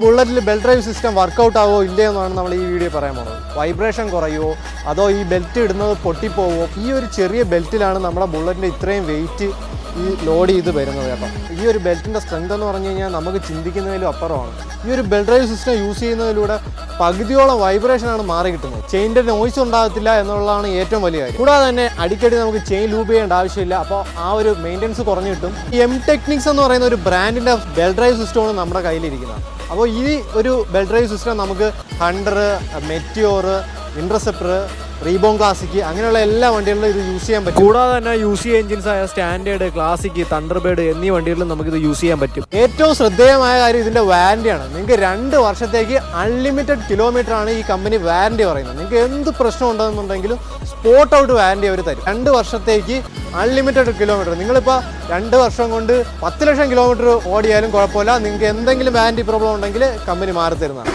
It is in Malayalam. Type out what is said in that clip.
ബുള്ളറ്റിൽ ബെൽറ്റ് ഡ്രൈവ് സിസ്റ്റം വർക്കൗട്ട് ആവോ ഇല്ലയോ എന്നാണ് നമ്മൾ ഈ വീഡിയോ പറയാൻ പോകുന്നത്. വൈബ്രേഷൻ കുറയുമോ അതോ ഈ ബെൽറ്റ് ഇടുന്നത് പൊട്ടിപ്പോവോ? ഈ ഒരു ചെറിയ ബെൽറ്റിലാണ് നമ്മുടെ ബുള്ളറ്റിൻ്റെ ഇത്രയും വെയിറ്റ് ഈ ലോഡ് ചെയ്ത് വരുന്നത് കേട്ടോ. ഈ ഒരു ബെൽറ്റിൻ്റെ സ്ട്രെങ്ത് എന്ന് പറഞ്ഞു കഴിഞ്ഞാൽ നമുക്ക് ചിന്തിക്കുന്നതിലും അപ്പുറമാണ്. ഈ ഒരു ബെൽറ്റ് ഡ്രൈവ് സിസ്റ്റം യൂസ് ചെയ്യുന്നതിലൂടെ പകുതിയോളം വൈബ്രേഷനാണ് മാറി കിട്ടുന്നത്. ചെയിൻ്റെ നോയ്സ് ഉണ്ടാകത്തില്ല എന്നുള്ളതാണ് ഏറ്റവും വലിയ കാര്യം. കൂടാതെ തന്നെ അടിക്കടി നമുക്ക് ചെയിൻ ലൂപ്പ് ചെയ്യേണ്ട ആവശ്യമില്ല. അപ്പോൾ ആ ഒരു മെയിൻ്റെനൻസ് കുറഞ്ഞു കിട്ടും. ഈ എം ടെക്നിക്സ് എന്ന് പറയുന്ന ഒരു ബ്രാൻഡിൻ്റെ ബെൽറ്റ് ഡ്രൈവ് സിസ്റ്റമാണ് നമ്മുടെ കയ്യിലിരിക്കുന്നത്. അപ്പോൾ ഈ ഒരു ബെൽറ്റ് ഡ്രൈവ് സിസ്റ്റം നമുക്ക് ഹണ്ടർ, മെറ്റിയോർ, ഇൻറ്റർസെപ്റ്റർ, റീബോൺ ക്ലാസിക് അങ്ങനെയുള്ള എല്ലാ വണ്ടികളിലും ഇത് യൂസ് ചെയ്യാൻ പറ്റും. കൂടാതെ തന്നെ യൂസ് ചെയ്യുക എഞ്ചിൻസ് ആയ സ്റ്റാൻഡേർഡ്, ക്ലാസിക്, തണ്ടർബേർഡ് എന്നീ വണ്ടികളിലും നമുക്കിത് യൂസ് ചെയ്യാൻ പറ്റും. ഏറ്റവും ശ്രദ്ധേയമായ കാര്യം ഇതിൻ്റെ വാറണ്ടിയാണ്. നിങ്ങൾക്ക് 2 വർഷത്തേക്ക് അൺലിമിറ്റഡ് കിലോമീറ്റർ ആണ് ഈ കമ്പനി വാറണ്ടി പറയുന്നത്. നിങ്ങൾക്ക് എന്ത് പ്രശ്നം ഉണ്ടെന്നുണ്ടെങ്കിലും സ്പോട്ട് ഔട്ട് വാറണ്ടി അവർ തരും. 2 വർഷത്തേക്ക് അൺലിമിറ്റഡ് കിലോമീറ്റർ. നിങ്ങളിപ്പോൾ 2 വർഷം കൊണ്ട് 10 ലക്ഷം കിലോമീറ്റർ ഓടിയാലും കുഴപ്പമില്ല. നിങ്ങൾക്ക് എന്തെങ്കിലും വാറണ്ടി പ്രോബ്ലം ഉണ്ടെങ്കിൽ കമ്പനി മാറി തരുന്നതാണ്.